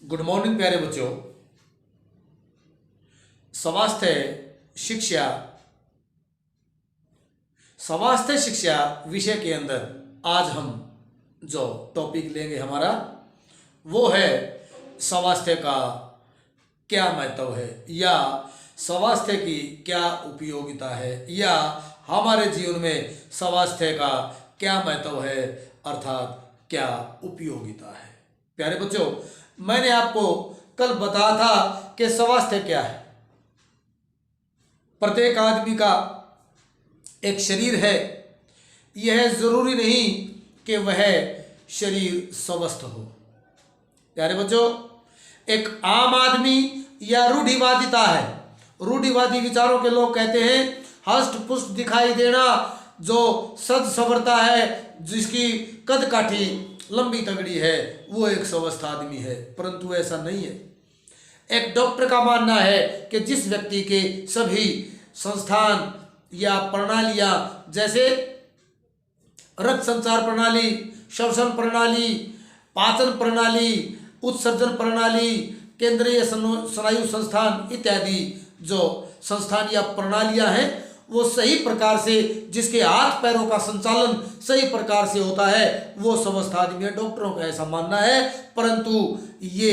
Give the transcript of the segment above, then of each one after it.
Good morning प्यारे बच्चों। स्वास्थ्य शिक्षा स्वास्थ्य शिक्षा विषय के अंदर आज हम जो टॉपिक लेंगे हमारा वो है स्वास्थ्य का क्या महत्व है या स्वास्थ्य की क्या उपयोगिता है या हमारे जीवन में स्वास्थ्य का क्या महत्व है अर्थात क्या उपयोगिता है। प्यारे बच्चों, मैंने आपको कल बताया था कि स्वास्थ्य क्या है। प्रत्येक आदमी का एक शरीर है, यह जरूरी नहीं कि वह शरीर स्वस्थ हो। प्यारे बच्चों, एक आम आदमी या रूढ़िवादिता है, रूढ़िवादी विचारों के लोग कहते हैं हष्ट पुष्ट दिखाई देना, जो सज संवरता है, जिसकी कद काठी लंबी तगड़ी है, वो एक स्वस्थ आदमी है। परंतु ऐसा नहीं है। एक डॉक्टर का मानना है कि जिस व्यक्ति के सभी संस्थान या प्रणालियां जैसे रक्त संचार प्रणाली, श्वसन प्रणाली, पाचन प्रणाली, उत्सर्जन प्रणाली, केंद्रीय स्नायु संस्थान इत्यादि जो संस्थान या प्रणालियां हैं वो सही प्रकार से, जिसके हाथ पैरों का संचालन सही प्रकार से होता है, वो स्वस्थ आदमी है। डॉक्टरों का ऐसा मानना है। परंतु ये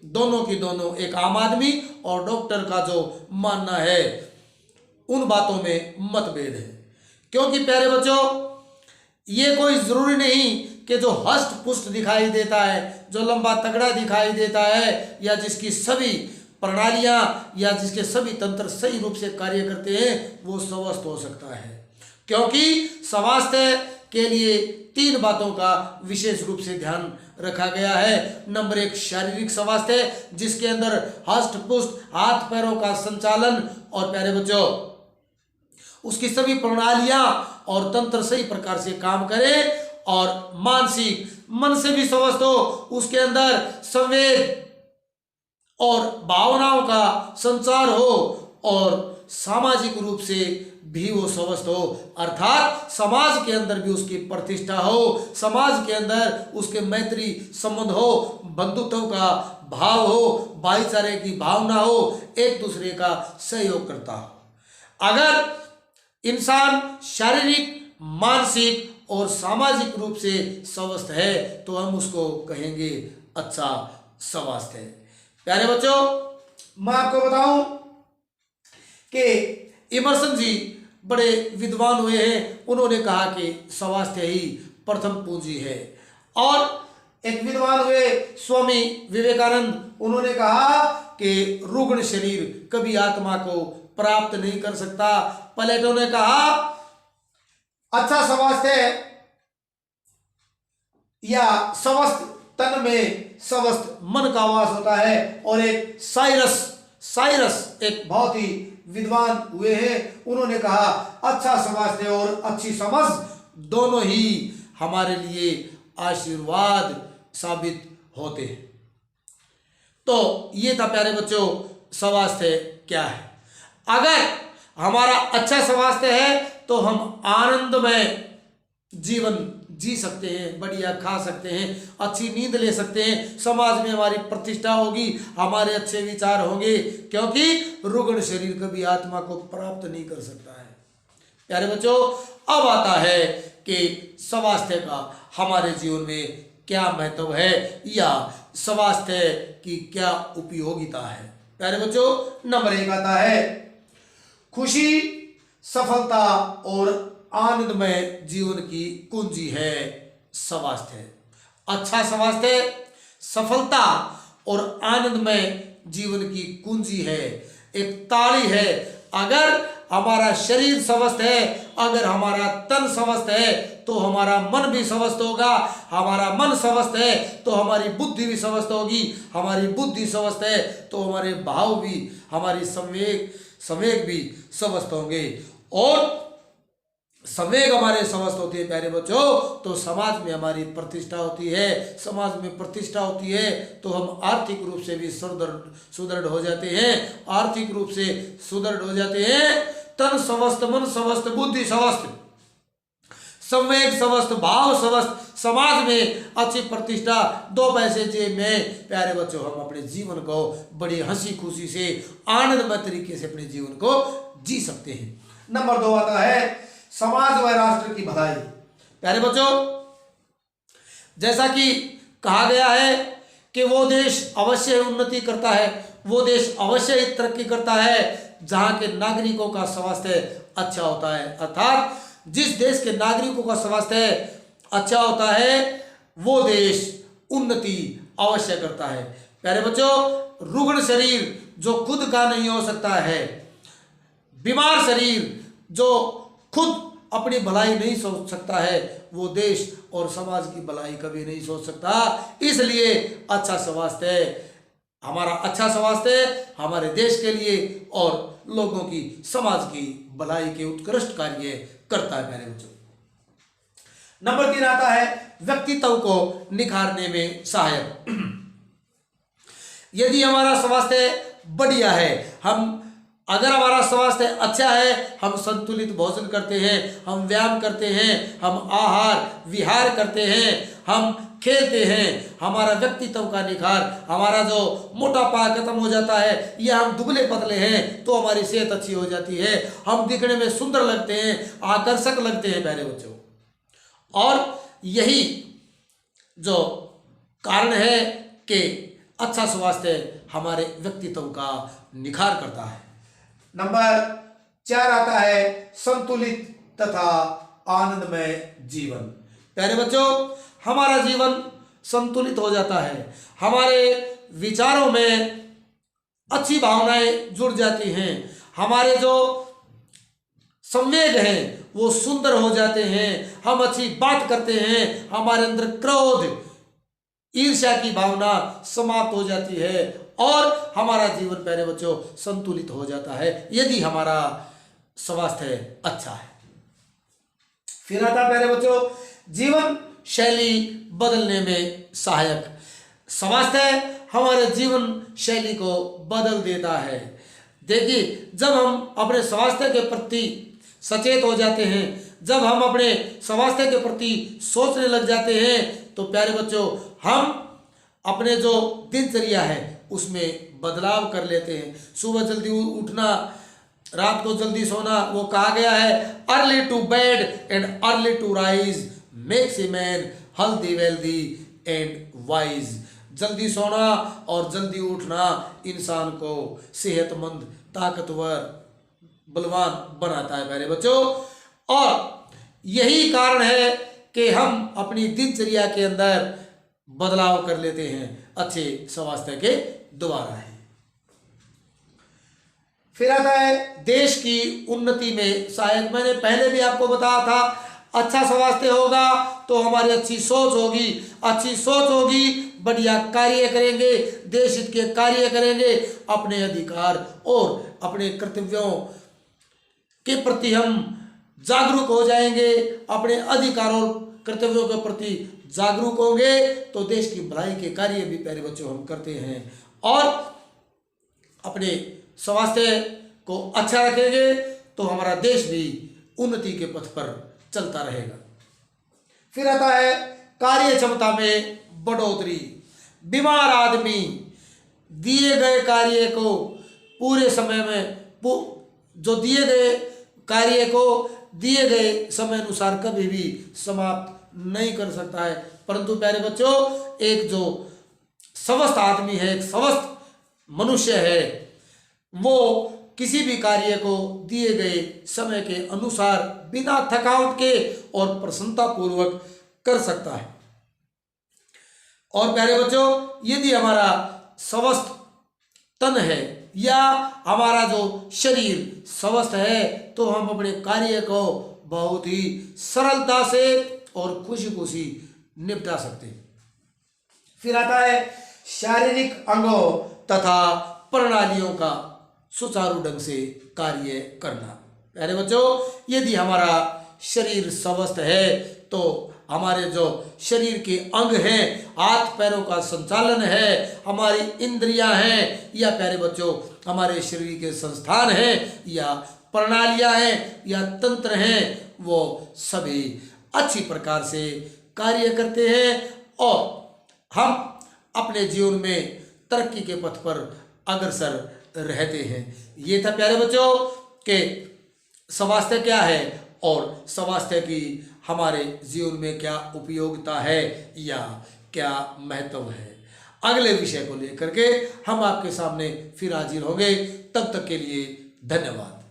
दोनों की दोनों, एक आम आदमी और डॉक्टर का जो मानना है, उन बातों में मतभेद है। क्योंकि प्यारे बच्चों, ये कोई जरूरी नहीं कि जो हष्ट पुष्ट दिखाई देता है, जो लंबा तगड़ा दिखाई देता है, या जिसकी सभी प्रणालियां या जिसके सभी तंत्र सही रूप से कार्य करते हैं, वो स्वस्थ हो सकता है। क्योंकि स्वास्थ्य के लिए 3 बातों का विशेष रूप से ध्यान रखा गया है। नंबर 1 शारीरिक स्वास्थ्य, जिसके अंदर हष्ट पुष्ट हाथ पैरों का संचालन और प्यारे बच्चों उसकी सभी प्रणालियां और तंत्र सही प्रकार से काम करें, और मानसिक, मन से भी स्वस्थ हो, उसके अंदर संवेद और भावनाओं का संचार हो, और सामाजिक रूप से भी वो स्वस्थ हो, अर्थात समाज के अंदर भी उसकी प्रतिष्ठा हो, समाज के अंदर उसके मैत्री संबंध हो, बंधुत्व का भाव हो, भाईचारे की भावना हो, एक दूसरे का सहयोग करता हो। अगर इंसान शारीरिक, मानसिक और सामाजिक रूप से स्वस्थ है तो हम उसको कहेंगे अच्छा स्वास्थ्य है। प्यारे बच्चों, मैं आपको बताऊं कि इमर्सन जी बड़े विद्वान हुए हैं। उन्होंने कहा कि स्वास्थ्य ही प्रथम पूंजी है। और एक विद्वान हुए स्वामी विवेकानंद, उन्होंने कहा कि रुग्ण शरीर कभी आत्मा को प्राप्त नहीं कर सकता। प्लेटो ने कहा अच्छा स्वास्थ्य या स्वस्थ तन में स्वस्थ मन का वास होता है। और एक साइरस एक बहुत ही विद्वान हुए हैं, उन्होंने कहा अच्छा स्वास्थ्य और अच्छी समझ दोनों ही हमारे लिए आशीर्वाद साबित होते हैं। तो ये था प्यारे बच्चों स्वास्थ्य क्या है। अगर हमारा अच्छा स्वास्थ्य है तो हम आनंदमय जीवन जी सकते हैं, बढ़िया खा सकते हैं, अच्छी नींद ले सकते हैं, समाज में हमारी प्रतिष्ठा होगी, हमारे अच्छे विचार होंगे, क्योंकि रुग्ण शरीर कभी आत्मा को प्राप्त नहीं कर सकता है। प्यारे बच्चों, अब आता है कि स्वास्थ्य का हमारे जीवन में क्या महत्व है या स्वास्थ्य की क्या उपयोगिता है। प्यारे बच्चों, नंबर 1 आता है खुशी, सफलता और आनंदमय जीवन की कुंजी है स्वास्थ्य। अच्छा स्वास्थ्य सफलता और आनंदमय जीवन की कुंजी है, एक ताली है। अगर हमारा शरीर स्वस्थ है, अगर हमारा तन स्वस्थ है तो हमारा मन भी स्वस्थ होगा, हमारा मन स्वस्थ है तो हमारी बुद्धि भी स्वस्थ होगी, हमारी बुद्धि स्वस्थ है तो हमारे भाव भी, हमारी संवेग भी स्वस्थ होंगे। और संवेग हमारे स्वस्थ होती है प्यारे बच्चों तो समाज में हमारी प्रतिष्ठा होती है। समाज में प्रतिष्ठा होती है तो हम आर्थिक रूप से भी सुदृढ़ हो जाते हैं, आर्थिक रूप से सुदृढ़ हो जाते हैं। तन स्वस्थ, मन स्वस्थ, बुद्धि स्वस्थ, संवेग स्वस्थ, भाव स्वस्थ, समाज में अच्छी प्रतिष्ठा, 2 पैसे जेब में। प्यारे बच्चों, हम अपने जीवन को बड़ी हंसी खुशी से, आनंदमय तरीके से अपने जीवन को जी सकते हैं। नंबर 2 आता है समाज व राष्ट्र की भलाई। प्यारे बच्चों, जैसा कि कहा गया है कि वो देश अवश्य उन्नति करता है, वो देश अवश्य ही तरक्की करता है जहाँ के नागरिकों का स्वास्थ्य अच्छा होता है। अर्थात जिस देश के नागरिकों का स्वास्थ्य अच्छा होता है वो देश उन्नति अवश्य करता है। प्यारे बच्चों, रुग्ण शरीर जो खुद का नहीं हो सकता है, बीमार शरीर जो खुद अपनी भलाई नहीं सोच सकता है, वो देश और समाज की भलाई कभी नहीं सोच सकता। इसलिए अच्छा स्वास्थ्य, हमारा अच्छा स्वास्थ्य हमारे देश के लिए और लोगों की, समाज की भलाई के उत्कृष्ट कार्य करता है। प्यारे बच्चों, नंबर 3 आता है व्यक्तित्व को निखारने में सहायक। यदि हमारा स्वास्थ्य बढ़िया है, अगर हमारा स्वास्थ्य अच्छा है, हम संतुलित भोजन करते हैं, हम व्यायाम करते हैं, हम आहार विहार करते हैं, हम खेलते हैं, हमारा व्यक्तित्व का निखार, हमारा जो मोटापा खत्म हो जाता है या हम दुबले पतले हैं तो हमारी सेहत अच्छी हो जाती है, हम दिखने में सुंदर लगते हैं, आकर्षक लगते हैं। प्यारे बच्चों, और यही जो कारण है कि अच्छा स्वास्थ्य हमारे व्यक्तित्व का निखार करता है। नंबर 4 आता है संतुलित तथा आनंदमय जीवन। प्यारे बच्चों, हमारा जीवन संतुलित हो जाता है, हमारे विचारों में अच्छी भावनाएं जुड़ जाती हैं, हमारे जो संवेग हैं वो सुंदर हो जाते हैं, हम अच्छी बात करते हैं, हमारे अंदर क्रोध, ईर्ष्या की भावना समाप्त हो जाती है और हमारा जीवन, प्यारे बच्चों, संतुलित हो जाता है यदि हमारा स्वास्थ्य अच्छा है। फिर आता प्यारे बच्चों जीवन शैली बदलने में सहायक। स्वास्थ्य हमारे जीवन शैली को बदल देता है। देखिए, जब हम अपने स्वास्थ्य के प्रति सचेत हो जाते हैं, जब हम अपने स्वास्थ्य के प्रति सोचने लग जाते हैं तो प्यारे बच्चों हम अपने जो दिनचर्या है उसमें बदलाव कर लेते हैं। सुबह जल्दी उठना, रात को जल्दी सोना, वो कहा गया है early to bed and early to rise makes a man healthy wealthy and wise. जल्दी सोना और जल्दी उठना इंसान को सेहतमंद, ताकतवर, बलवान बनाता है प्यारे बच्चों। और यही कारण है कि हम अपनी दिनचर्या के अंदर बदलाव कर लेते हैं अच्छे स्वास्थ्य के द्वारा है। फिर आता है देश की उन्नति में सहायक। मैंने पहले भी आपको बताया था, अच्छा स्वास्थ्य होगा तो हमारी अच्छी सोच होगी, अच्छी सोच होगी, बढ़िया कार्य करेंगे, देश हित के कार्य करेंगे, अपने अधिकार और अपने कर्तव्यों के प्रति हम जागरूक हो जाएंगे, अपने अधिकारों कर्तव्यों के प्रति जागरूक होंगे तो देश की भलाई के कार्य भी प्यारे बच्चों हम करते हैं और अपने स्वास्थ्य को अच्छा रखेंगे तो हमारा देश भी उन्नति के पथ पर चलता रहेगा। फिर आता है कार्य क्षमता में बढ़ोतरी। बीमार आदमी दिए गए कार्य को पूरे समय में, जो दिए गए कार्य को दिए गए समय अनुसार कभी भी समाप्त नहीं कर सकता है, परंतु प्यारे बच्चों एक जो स्वस्थ आदमी है, एक स्वस्थ मनुष्य है, वो किसी भी कार्य को दिए गए समय के अनुसार बिना थकावट के और प्रसन्नता पूर्वक कर सकता है। और प्यारे बच्चों यदि हमारा स्वस्थ तन है या हमारा जो शरीर स्वस्थ है तो हम अपने कार्य को बहुत ही सरलता से और खुशी खुशी निपटा सकते हैं। फिर आता है शारीरिक अंगों तथा प्रणालियों का सुचारू ढंग से कार्य करना। प्यारे बच्चों यदि हमारा शरीर स्वस्थ है तो हमारे जो शरीर के अंग हैं, हाथ पैरों का संचालन है, हमारी इंद्रियां हैं या प्यारे बच्चों हमारे शरीर के संस्थान हैं या प्रणालियां हैं या तंत्र हैं, वो सभी अच्छी प्रकार से कार्य करते हैं और हम अपने जीवन में तरक्की के पथ पर अग्रसर रहते हैं। ये था प्यारे बच्चों कि स्वास्थ्य क्या है और स्वास्थ्य की हमारे जीवन में क्या उपयोगिता है या क्या महत्व है। अगले विषय को लेकर के हम आपके सामने फिर हाजिर होंगे। तब तक के लिए धन्यवाद।